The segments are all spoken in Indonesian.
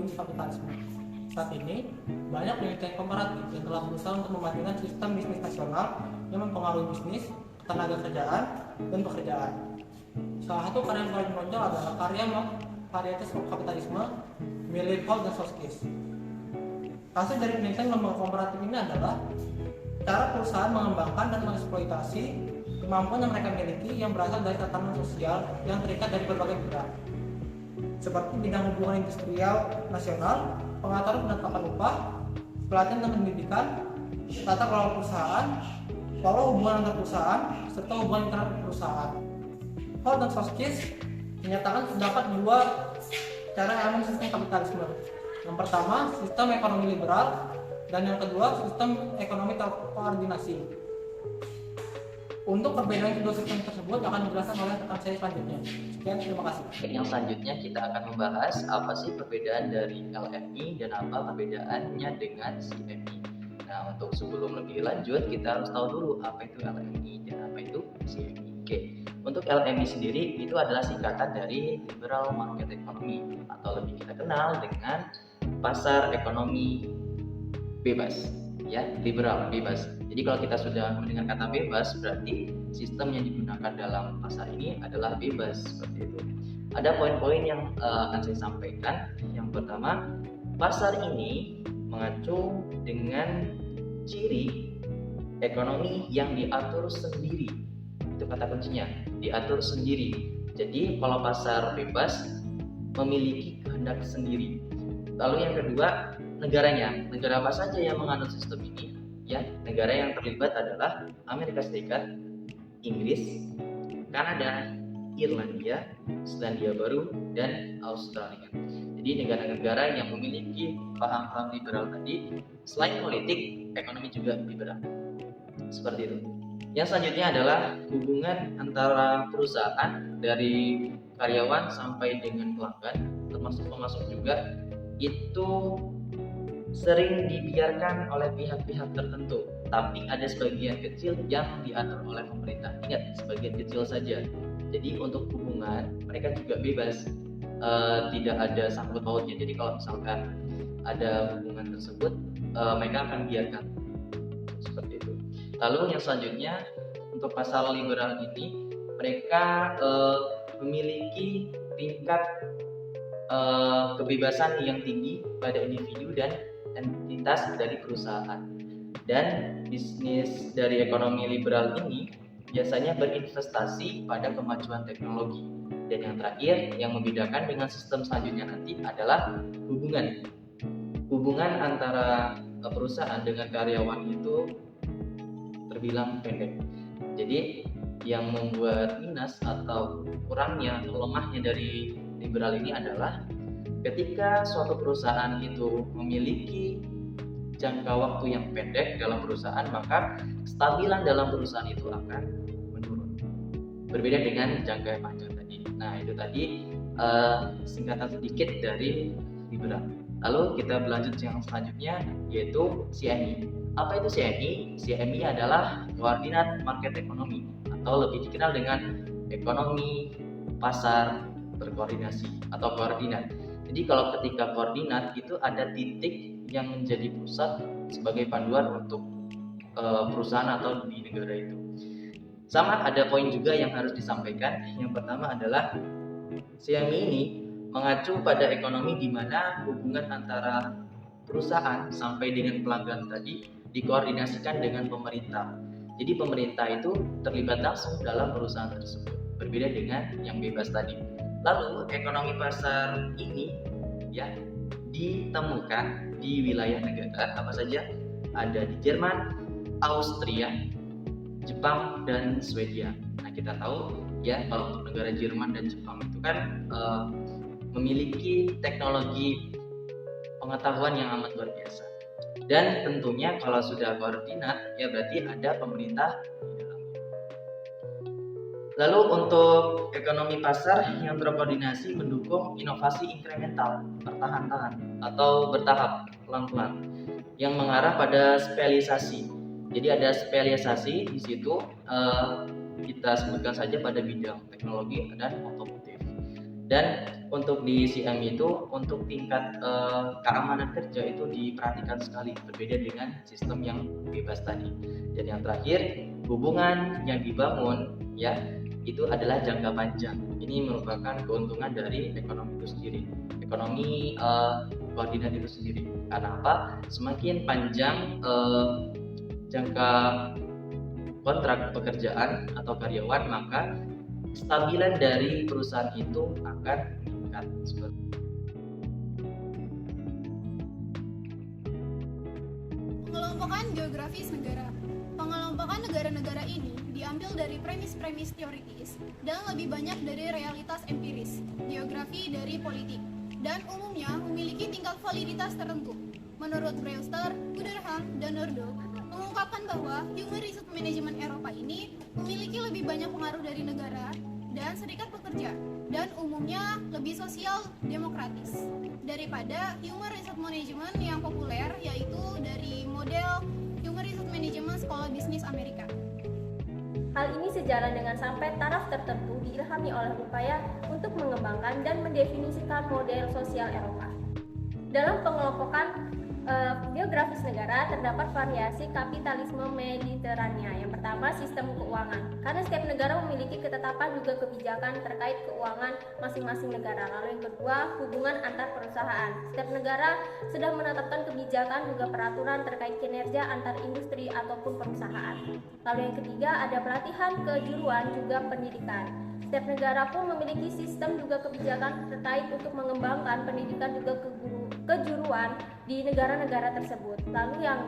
bisnis kapitalisme. Saat ini, banyak penelitian komparatif yang telah berusaha untuk membandingkan sistem bisnis nasional yang mempengaruhi bisnis, tenaga kerjaan, dan pekerjaan. Salah satu karya yang paling menonjol adalah karya Varietas Kapitalisme milik Hall dan Soskies. Hasil dari penelitian lembaga komparatif ini adalah cara perusahaan mengembangkan dan mengeksploitasi kemampuan yang mereka miliki yang berasal dari tatanan sosial yang terikat dari berbagai bidang, seperti bidang hubungan industrial nasional, pengaturan penetapan upah, pelatihan dan pendidikan, tata kelola perusahaan, pola hubungan antar perusahaan, serta hubungan internal perusahaan. Hall dan Soskies menyatakan terdapat dua cara elemen sistem kapitalisme. Yang pertama, sistem ekonomi liberal, dan yang kedua, sistem ekonomi terkoordinasi. Untuk perbedaan kedua sistem tersebut akan dijelaskan oleh rekan saya selanjutnya. Sekian, terima kasih. Yang selanjutnya kita akan membahas apa sih perbedaan dari LMI dan apa perbedaannya dengan CMI. Nah, untuk sebelum lebih lanjut kita harus tahu dulu apa itu LMI dan apa itu CMI. Oke, untuk LMI sendiri itu adalah singkatan dari Liberal Market Economy atau lebih kita kenal dengan pasar ekonomi bebas, ya, liberal, bebas. Jadi kalau kita sudah mendengar kata bebas, berarti sistem yang digunakan dalam pasar ini adalah bebas, seperti itu. Ada poin-poin yang akan saya sampaikan. Yang pertama, pasar ini mengacu dengan ciri ekonomi yang diatur sendiri. Itu kata kuncinya, diatur sendiri. Jadi kalau pasar bebas memiliki kehendak sendiri. Lalu yang kedua, negaranya. Negara apa saja yang menganut sistem ini? Ya, negara yang terlibat adalah Amerika Serikat, Inggris, Kanada, Irlandia, Selandia Baru, dan Australia. Jadi negara-negara yang memiliki paham-paham liberal tadi, selain politik, ekonomi juga liberal. Seperti itu. Yang selanjutnya adalah hubungan antara perusahaan dari karyawan sampai dengan pelanggan, termasuk pemasok juga, itu sering dibiarkan oleh pihak-pihak tertentu, tapi ada sebagian kecil yang diatur oleh pemerintah. Ingat, sebagian kecil saja. Jadi untuk hubungan mereka juga bebas, tidak ada sangkut pautnya. Jadi kalau misalkan ada hubungan tersebut, mereka akan biarkan seperti itu. Lalu yang selanjutnya, untuk pasar liberal ini mereka memiliki tingkat kebebasan yang tinggi pada individu dan entitas dari perusahaan. Dan bisnis dari ekonomi liberal ini biasanya berinvestasi pada kemajuan teknologi. Dan yang terakhir yang membedakan dengan sistem selanjutnya nanti adalah hubungan antara perusahaan dengan karyawan itu terbilang pendek. Jadi yang membuat minus atau kurangnya atau lemahnya dari liberal ini adalah ketika suatu perusahaan itu memiliki jangka waktu yang pendek dalam perusahaan, maka kestabilan dalam perusahaan itu akan menurun. Berbeda dengan jangka yang panjang tadi. Nah, itu tadi singkatan sedikit dari liberal. Lalu kita berlanjut yang selanjutnya, yaitu CMI. Apa itu CMI? CMI adalah koordinat market ekonomi atau lebih dikenal dengan ekonomi pasar berkoordinasi atau koordinat. Jadi kalau ketika koordinat itu ada titik yang menjadi pusat sebagai panduan untuk perusahaan atau di negara itu. Sama ada poin juga yang harus disampaikan. Yang pertama adalah CMI ini mengacu pada ekonomi di mana hubungan antara perusahaan sampai dengan pelanggan tadi dikoordinasikan dengan pemerintah. Jadi pemerintah itu terlibat langsung dalam perusahaan tersebut, berbeda dengan yang bebas tadi. Lalu ekonomi pasar ini ya ditemukan di wilayah negara apa saja? Ada di Jerman, Austria, Jepang, dan Swedia. Nah, kita tahu ya kalau untuk negara Jerman dan Jepang itu kan memiliki teknologi pengetahuan yang amat luar biasa. Dan tentunya kalau sudah koordinat ya berarti ada pemerintah di dalamnya. Lalu untuk ekonomi pasar yang terkoordinasi mendukung inovasi inkremental, pertahan-tahan atau bertahap, pelan-pelan, yang mengarah pada spesialisasi. Jadi ada spesialisasi di situ, kita sebutkan saja pada bidang teknologi dan otomotif. Dan untuk di CM itu untuk tingkat keamanan kerja itu diperhatikan sekali, berbeda dengan sistem yang bebas tadi. Dan yang terakhir, hubungan yang dibangun ya itu adalah jangka panjang. Ini merupakan keuntungan dari ekonomi itu sendiri, ekonomi koordinat itu sendiri. Karena apa? Semakin panjang jangka kontrak pekerjaan atau karyawan, maka kestabilan dari perusahaan itu akan meningkat. Pengelompokan geografis negara. Pengelompokan negara-negara ini diambil dari premis-premis teoritis dan lebih banyak dari realitas empiris, geografi dari politik, dan umumnya memiliki tingkat validitas tertentu. Menurut Brewster, Gooderham, dan Nordo, mengungkapkan bahwa Human Resource Management Eropa ini memiliki lebih banyak pengaruh dari negara dan serikat pekerja, dan umumnya lebih sosial demokratis daripada Human Resource Management yang populer, yaitu dari model Human Resource Management Sekolah Bisnis Amerika. Hal ini sejalan dengan sampai taraf tertentu diilhami oleh upaya untuk mengembangkan dan mendefinisikan model sosial Eropa. Dalam pengelompokan geografis negara terdapat variasi kapitalisme Mediterania. Yang pertama, sistem keuangan. Karena setiap negara memiliki ketetapan juga kebijakan terkait keuangan masing-masing negara. Lalu yang kedua, hubungan antar perusahaan. Setiap negara sudah menetapkan kebijakan juga peraturan terkait kinerja antar industri ataupun perusahaan. Lalu yang ketiga, ada pelatihan kejuruan juga pendidikan. Setiap negara pun memiliki sistem juga kebijakan terkait untuk mengembangkan pendidikan juga kejuruan di negara-negara tersebut. Lalu yang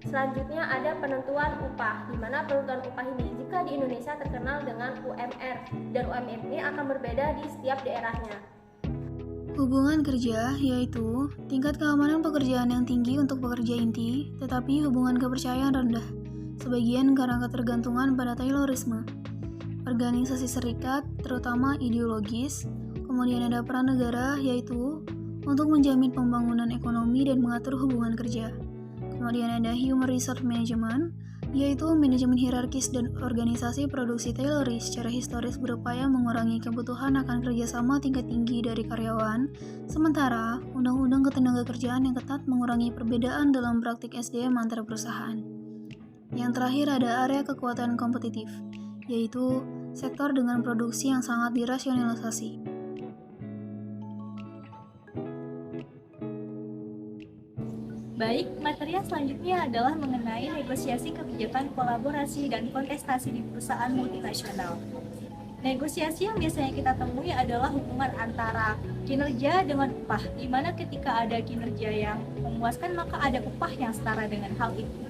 selanjutnya ada penentuan upah, di mana penentuan upah ini jika di Indonesia terkenal dengan UMR, dan UMR ini akan berbeda di setiap daerahnya. Hubungan kerja yaitu tingkat keamanan pekerjaan yang tinggi untuk pekerja inti, tetapi hubungan kepercayaan rendah, sebagian karena ketergantungan pada Taylorisme. Organisasi serikat, terutama ideologis. Kemudian ada peran negara, yaitu untuk menjamin pembangunan ekonomi dan mengatur hubungan kerja. Kemudian ada Human Resource Management, yaitu manajemen hierarkis dan organisasi produksi Tayloris secara historis berupaya mengurangi kebutuhan akan kerjasama tingkat tinggi dari karyawan, sementara Undang-Undang Ketenagakerjaan yang ketat mengurangi perbedaan dalam praktik SDM antar perusahaan. Yang terakhir ada area kekuatan kompetitif, yaitu sektor dengan produksi yang sangat dirasionalisasi. Baik, materi yang selanjutnya adalah mengenai negosiasi kebijakan kolaborasi dan kontestasi di perusahaan multinasional. Negosiasi yang biasanya kita temui adalah hubungan antara kinerja dengan upah, di mana ketika ada kinerja yang memuaskan maka ada upah yang setara dengan hal itu.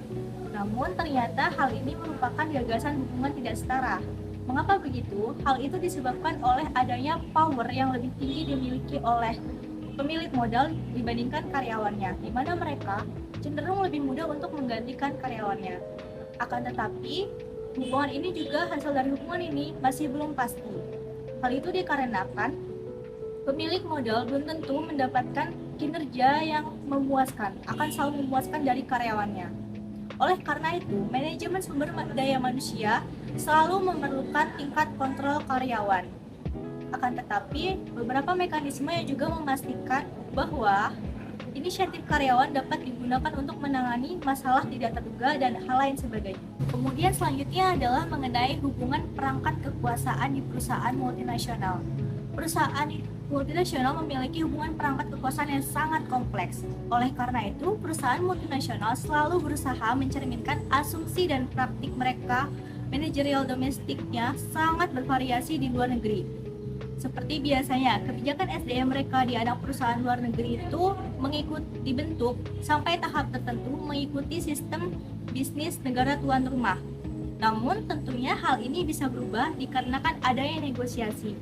Namun ternyata hal ini merupakan gagasan hubungan tidak setara. Mengapa begitu? Hal itu disebabkan oleh adanya power yang lebih tinggi dimiliki oleh pemilik modal dibandingkan karyawannya, di mana mereka cenderung lebih mudah untuk menggantikan karyawannya. Akan tetapi, hubungan ini juga hasil dari hubungan ini masih belum pasti. Hal itu dikarenakan pemilik modal belum tentu mendapatkan kinerja yang memuaskan, akan selalu memuaskan dari karyawannya. Oleh karena itu, manajemen sumber daya manusia selalu memerlukan tingkat kontrol karyawan. Akan tetapi, beberapa mekanisme yang juga memastikan bahwa inisiatif karyawan dapat digunakan untuk menangani masalah tidak terduga dan hal lain sebagainya. Kemudian selanjutnya adalah mengenai hubungan perangkat kekuasaan di perusahaan multinasional. Perusahaan multinasional memiliki hubungan perangkat kekuasaan yang sangat kompleks. Oleh karena itu, perusahaan multinasional selalu berusaha mencerminkan asumsi dan praktik mereka manajerial domestiknya sangat bervariasi di luar negeri. Seperti biasanya, kebijakan SDM mereka di anak perusahaan luar negeri itu dibentuk sampai tahap tertentu mengikuti sistem bisnis negara tuan rumah. Namun tentunya hal ini bisa berubah dikarenakan adanya negosiasi.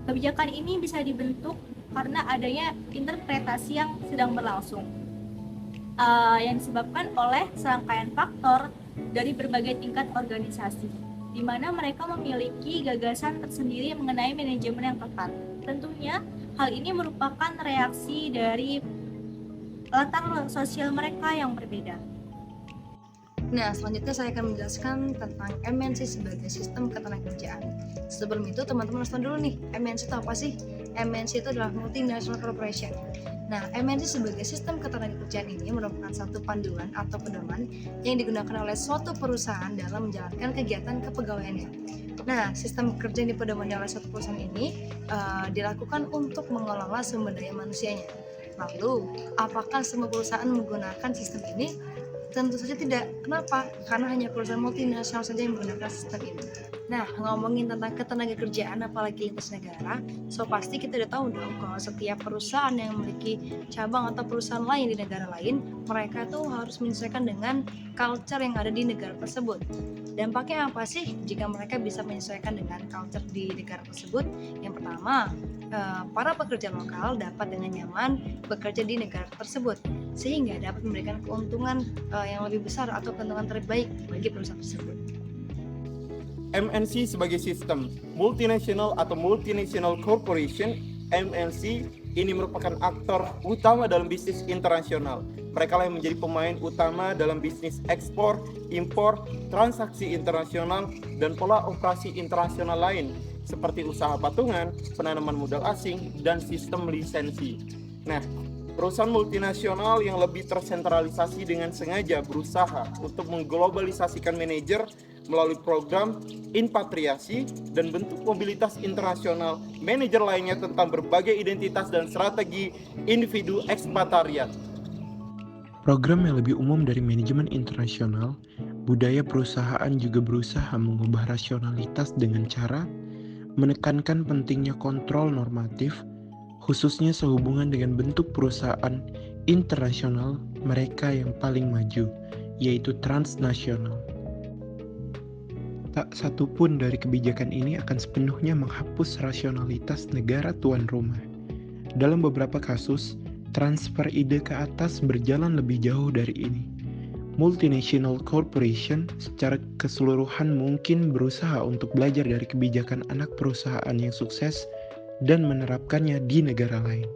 Kebijakan ini bisa dibentuk karena adanya interpretasi yang sedang berlangsung, yang disebabkan oleh serangkaian faktor dari berbagai tingkat organisasi, di mana mereka memiliki gagasan tersendiri mengenai manajemen yang tepat. Tentunya hal ini merupakan reaksi dari latar sosial mereka yang berbeda. Nah, selanjutnya saya akan menjelaskan tentang MNC sebagai sistem ketenagakerjaan. Sebelum itu, teman-teman harus tahu dulu nih, MNC itu apa sih? MNC itu adalah Multinational Corporation. Nah, MNC sebagai sistem ketenagakerjaan ini merupakan satu panduan atau pedoman yang digunakan oleh suatu perusahaan dalam menjalankan kegiatan kepegawaiannya. Nah, sistem kerja yang dipedomani oleh suatu perusahaan ini dilakukan untuk mengelola sumber daya manusianya. Lalu, apakah semua perusahaan menggunakan sistem ini? Tentu saja tidak. Kenapa? Karena hanya perusahaan multinasional saja yang menggunakan sistem ini. Nah, ngomongin tentang ketenagakerjaan apalagi lintas negara, so pasti kita udah tahu dong kalau setiap perusahaan yang memiliki cabang atau perusahaan lain di negara lain, mereka tuh harus menyesuaikan dengan culture yang ada di negara tersebut. Dampaknya apa sih jika mereka bisa menyesuaikan dengan culture di negara tersebut? Yang pertama, para pekerja lokal dapat dengan nyaman bekerja di negara tersebut, sehingga dapat memberikan keuntungan yang lebih besar atau keuntungan terbaik bagi perusahaan tersebut. MNC sebagai sistem multinational atau multinational corporation, MNC ini merupakan aktor utama dalam bisnis internasional. Mereka lah yang menjadi pemain utama dalam bisnis ekspor, impor, transaksi internasional, dan pola operasi internasional lain seperti usaha patungan, penanaman modal asing, dan sistem lisensi. Nah, perusahaan multinasional yang lebih tersentralisasi dengan sengaja berusaha untuk mengglobalisasikan manajer melalui program inpatriasi dan bentuk mobilitas internasional manajer lainnya tentang berbagai identitas dan strategi individu ekspatriat. Program yang lebih umum dari manajemen internasional, budaya perusahaan juga berusaha mengubah rasionalitas dengan cara menekankan pentingnya kontrol normatif, khususnya sehubungan dengan bentuk perusahaan internasional mereka yang paling maju, yaitu transnasional. Tak satu pun dari kebijakan ini akan sepenuhnya menghapus rasionalitas negara tuan rumah. Dalam beberapa kasus, transfer ide ke atas berjalan lebih jauh dari ini. Multinational corporation secara keseluruhan mungkin berusaha untuk belajar dari kebijakan anak perusahaan yang sukses dan menerapkannya di negara lain.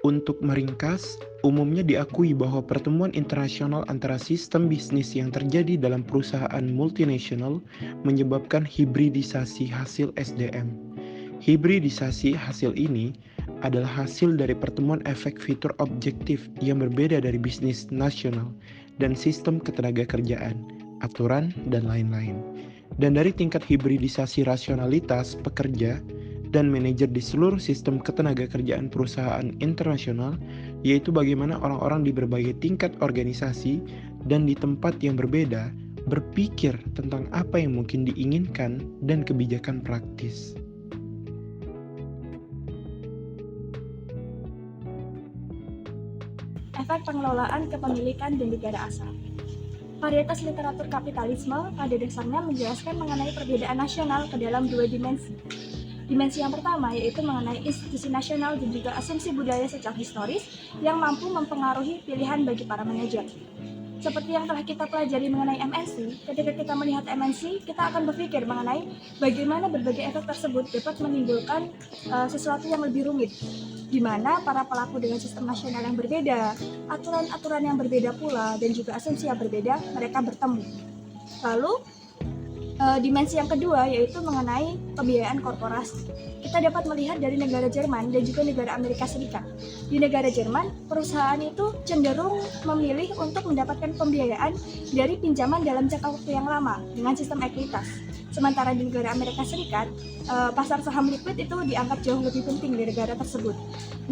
Untuk meringkas, umumnya diakui bahwa pertemuan internasional antara sistem bisnis yang terjadi dalam perusahaan multinasional menyebabkan hibridisasi hasil SDM. Hibridisasi hasil ini adalah hasil dari pertemuan efek fitur objektif yang berbeda dari bisnis nasional dan sistem ketenagakerjaan, aturan, dan lain-lain. Dan dari tingkat hibridisasi rasionalitas pekerja dan manajer di seluruh sistem ketenagakerjaan perusahaan internasional, yaitu bagaimana orang-orang di berbagai tingkat organisasi dan di tempat yang berbeda berpikir tentang apa yang mungkin diinginkan dan kebijakan praktis. Efek pengelolaan kepemilikan dan negara asal. Varietas literatur kapitalisme pada dasarnya menjelaskan mengenai perbedaan nasional ke dalam dua dimensi. Dimensi yang pertama yaitu mengenai institusi nasional dan juga asumsi budaya secara historis yang mampu mempengaruhi pilihan bagi para manajer. Seperti yang telah kita pelajari mengenai MNC, ketika kita melihat MNC, kita akan berpikir mengenai bagaimana berbagai efek tersebut dapat menimbulkan sesuatu yang lebih rumit, di mana para pelaku dengan sistem nasional yang berbeda, aturan-aturan yang berbeda pula, dan juga asumsi yang berbeda, mereka bertemu. Lalu, dimensi yang kedua yaitu mengenai pembiayaan korporasi. Kita dapat melihat dari negara Jerman dan juga negara Amerika Serikat. Di negara Jerman, perusahaan itu cenderung memilih untuk mendapatkan pembiayaan dari pinjaman dalam jangka waktu yang lama dengan sistem ekuitas. Sementara di negara Amerika Serikat, pasar saham liquid itu dianggap jauh lebih penting di negara tersebut.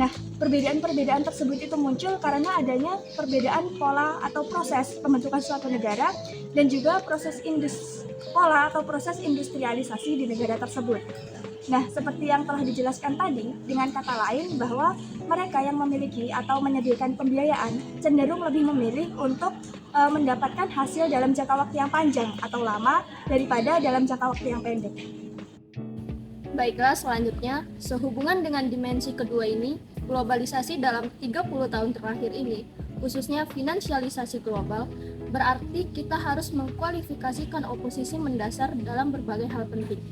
Nah, perbedaan-perbedaan tersebut itu muncul karena adanya perbedaan pola atau proses pembentukan suatu negara dan juga pola atau proses industrialisasi di negara tersebut. Nah, seperti yang telah dijelaskan tadi, dengan kata lain bahwa mereka yang memiliki atau menyediakan pembiayaan cenderung lebih memilih untuk mendapatkan hasil dalam jangka waktu yang panjang atau lama daripada dalam jangka waktu yang pendek. Baiklah, selanjutnya, sehubungan dengan dimensi kedua ini, globalisasi dalam 30 tahun terakhir ini, khususnya finansialisasi global, berarti kita harus mengkualifikasikan oposisi mendasar dalam berbagai hal penting.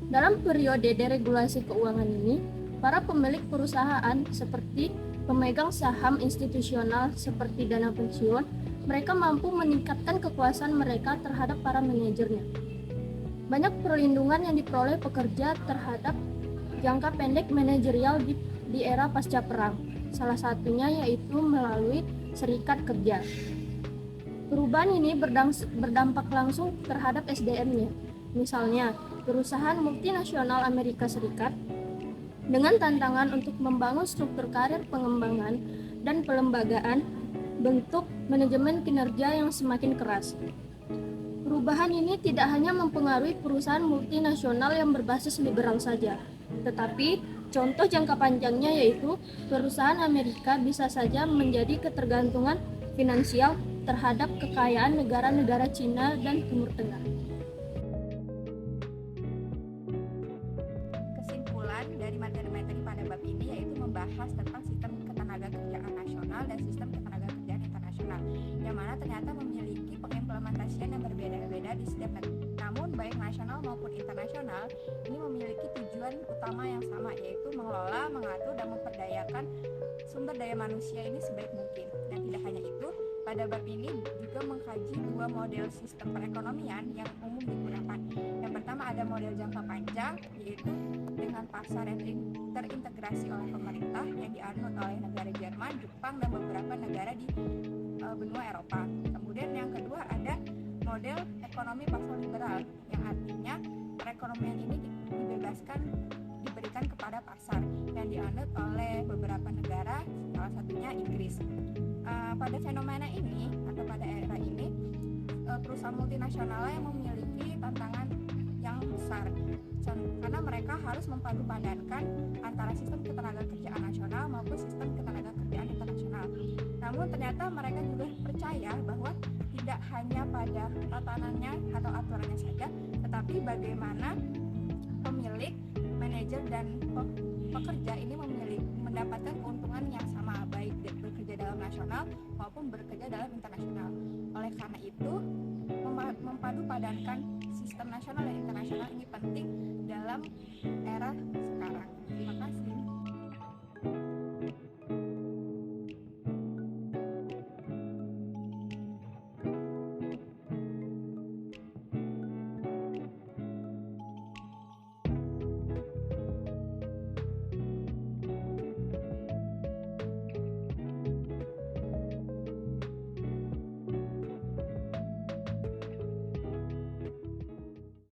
Dalam periode deregulasi keuangan ini, para pemilik perusahaan seperti pemegang saham institusional seperti dana pensiun, mereka mampu meningkatkan kekuasaan mereka terhadap para manajernya. Banyak perlindungan yang diperoleh pekerja terhadap jangka pendek manajerial di era pasca perang. Salah satunya yaitu melalui serikat kerja. Perubahan ini berdampak langsung terhadap SDM-nya. Misalnya, perusahaan multinasional Amerika Serikat dengan tantangan untuk membangun struktur karir pengembangan dan pelembagaan bentuk manajemen kinerja yang semakin keras. Perubahan ini tidak hanya mempengaruhi perusahaan multinasional yang berbasis liberal saja, tetapi contoh jangka panjangnya yaitu perusahaan Amerika bisa saja menjadi ketergantungan finansial terhadap kekayaan negara-negara Cina dan Timur Tengah. Kesimpulan dari materi-materi pada bab ini yaitu membahas tentang sistem ketenagakerjaan nasional dan sistem ketenagakerjaan internasional, yang mana ternyata memiliki pengimplementasian yang berbeda-beda di setiap negara. Namun baik nasional maupun internasional ini memiliki tujuan utama yang sama, yaitu mengelola, mengatur, dan memperdayakan sumber daya manusia ini sebaik mungkin. Dan tidak hanya itu, pada bab ini juga mengkaji dua model sistem perekonomian yang umum digunakan. Yang pertama ada model jangka panjang, yaitu dengan pasar yang terintegrasi oleh pemerintah yang dianut oleh negara Jerman, Jepang, dan beberapa negara di benua Eropa. Kemudian yang kedua ada model ekonomi pasar liberal, yang artinya perekonomian ini diberikan kepada pasar yang dianut oleh beberapa negara, salah satunya Inggris. Pada fenomena ini atau pada era ini, perusahaan multinasional yang memiliki tantangan yang besar karena mereka harus memadupadankan antara sistem ketenagakerjaan nasional maupun sistem ketenagakerjaan internasional. Namun ternyata mereka juga percaya bahwa tidak hanya pada tatanannya atau aturannya saja, tetapi bagaimana pemilik, manajer, dan pekerja ini mendapatkan keuntungan yang sama, baik bekerja dalam nasional maupun bekerja dalam internasional. Oleh karena itu, memadupadankan sistem nasional dan internasional ini penting dalam era sekarang.